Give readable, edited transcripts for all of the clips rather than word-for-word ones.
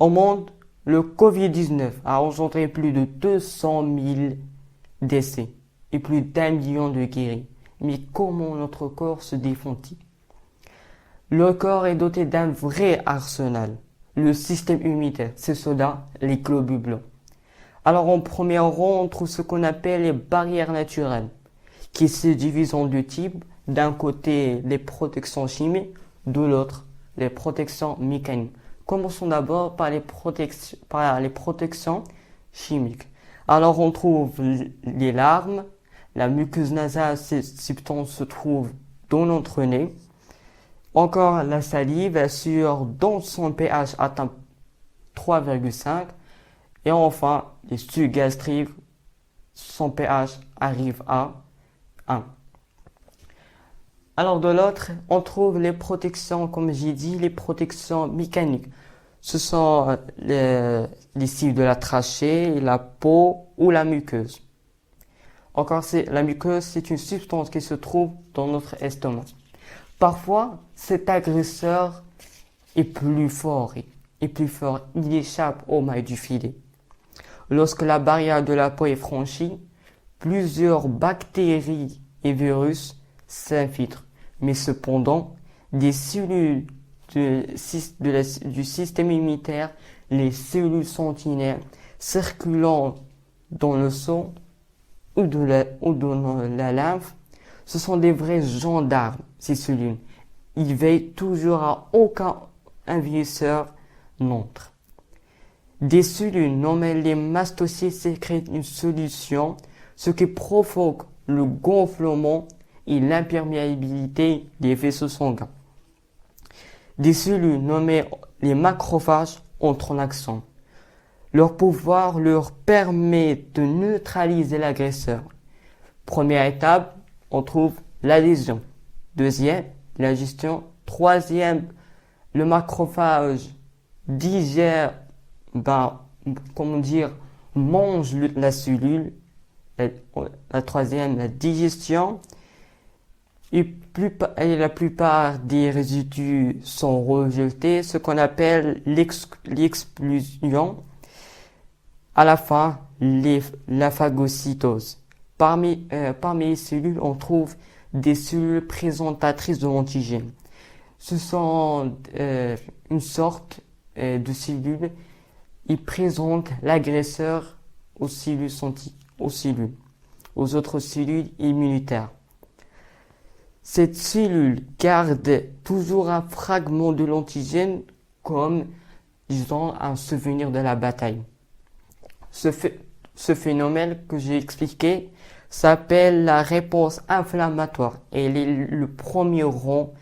Au monde, le Covid-19 a engendré plus de 200 000 décès et plus d'1 million de guéris. Mais comment notre corps se défend-il? Le corps est doté d'un vrai arsenal. Le système immunitaire, c'est cela, les globules blancs. Alors en premier rang, on trouve ce qu'on appelle les barrières naturelles, qui se divisent en deux types. D'un côté, les protections chimiques, de l'autre, les protections mécaniques. Commençons d'abord par les protections chimiques. Alors on trouve les larmes, la muqueuse nasale, ces substances se trouvent dans notre nez. Encore la salive assure dans son pH atteint 3,5. Et enfin, les sucs gastriques, son pH arrive à 1. Alors de l'autre, on trouve les protections, comme j'ai dit, les protections mécaniques. Ce sont les cils de la trachée, la peau ou la muqueuse. Encore, la muqueuse, c'est une substance qui se trouve dans notre estomac. Parfois, cet agresseur est plus fort, il échappe aux mailles du filet. Lorsque la barrière de la peau est franchie, plusieurs bactéries et virus s'infiltrent. Mais cependant, des cellules du système immunitaire, les cellules sentinelles, circulant dans le sang ou dans la lymphe, ce sont des vrais gendarmes, ces cellules. Ils veillent toujours à aucun envahisseur n'entre. Des cellules nommées les mastocytes sécrètent une solution, ce qui provoque le gonflement et l'imperméabilité des vaisseaux sanguins. Des cellules nommées les macrophages entrent en action. Leur pouvoir leur permet de neutraliser l'agresseur. Première étape, on trouve l'adhésion. Deuxième, la gestion. Troisième, le macrophage digère, mange la cellule. La troisième, la digestion. Et la plupart des résidus sont rejetés, ce qu'on appelle l'exclusion. À la fin, la phagocytose. Parmi les cellules, on trouve des cellules présentatrices de l'antigène. Ce sont une sorte de cellules. Ils présentent l'agresseur aux autres cellules immunitaires. Cette cellule garde toujours un fragment de l'antigène comme, disons, un souvenir de la bataille. Ce phénomène que j'ai expliqué s'appelle la réponse inflammatoire et elle est le premier rang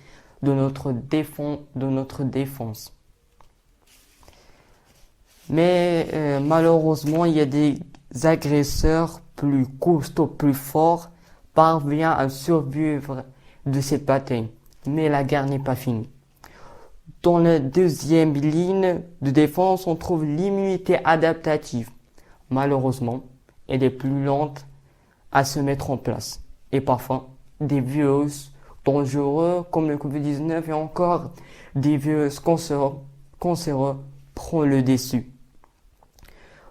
de notre défense. Mais malheureusement, il y a des agresseurs plus costauds, plus forts, parviennent à survivre de cette bataille. Mais la guerre n'est pas finie. Dans la deuxième ligne de défense, on trouve l'immunité adaptative. Malheureusement, elle est plus lente à se mettre en place. Et parfois, des virus dangereux comme le Covid-19 et encore des virus cancéreux prennent le dessus.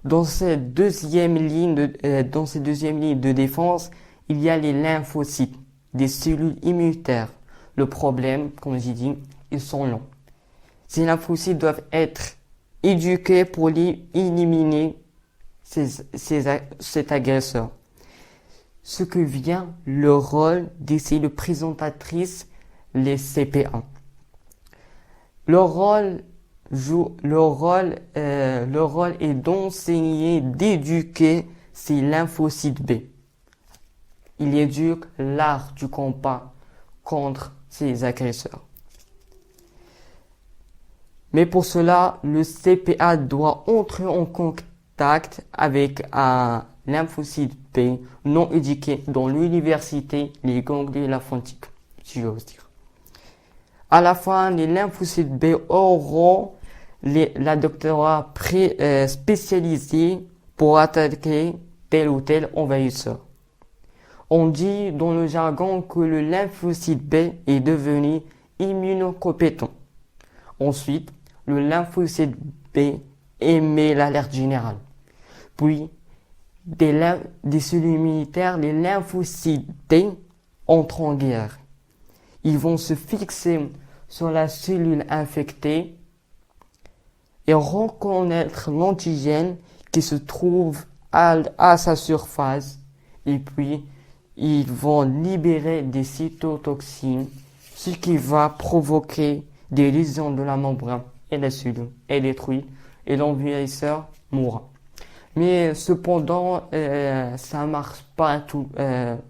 Dans cette deuxième ligne de défense, il y a les lymphocytes, des cellules immunitaires. Le problème, comme j'ai dit, ils sont longs. Ces lymphocytes doivent être éduqués pour éliminer cet agresseur. Ce que vient le rôle des cellules présentatrices, les CPA. Leur rôle est d'enseigner, d'éduquer ces lymphocytes B. Il éduque l'art du combat contre ces agresseurs. Mais pour cela, le CPA doit entrer en contact avec un lymphocyte B non éduqué dans l'université, les ganglions lymphotiques, si j'ose dire. À la fin, les lymphocytes B auront la doctorat spécialisée pour attaquer tel ou tel envahisseur. On dit dans le jargon que le lymphocyte B est devenu immunocompétent. Ensuite, le lymphocyte B émet l'alerte générale. Puis, des cellules immunitaires, les lymphocytes T, entrent en guerre. Ils vont se fixer sur la cellule infectée et reconnaître l'antigène qui se trouve à sa surface. Et puis, ils vont libérer des cytotoxines, ce qui va provoquer des lésions de la membrane et la cellule est détruite et l'envahisseur mourra. Mais cependant, ça marche pas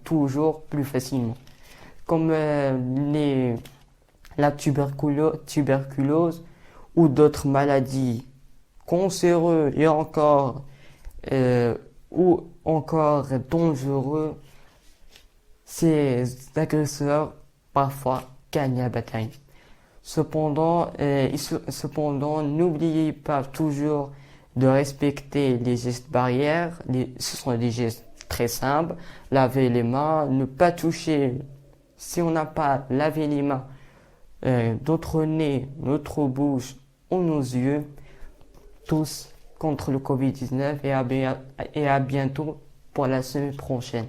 toujours plus facilement. Comme la tuberculose ou d'autres maladies cancéreuses et ou encore dangereux, ces agresseurs parfois gagnent la bataille. Cependant, n'oubliez pas toujours de respecter les gestes barrières. Ce sont des gestes très simples. Laver les mains, ne pas toucher, si on n'a pas lavé les mains, notre nez, notre bouche ou nos yeux, tous contre le Covid-19 et à bientôt pour la semaine prochaine.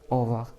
Au revoir.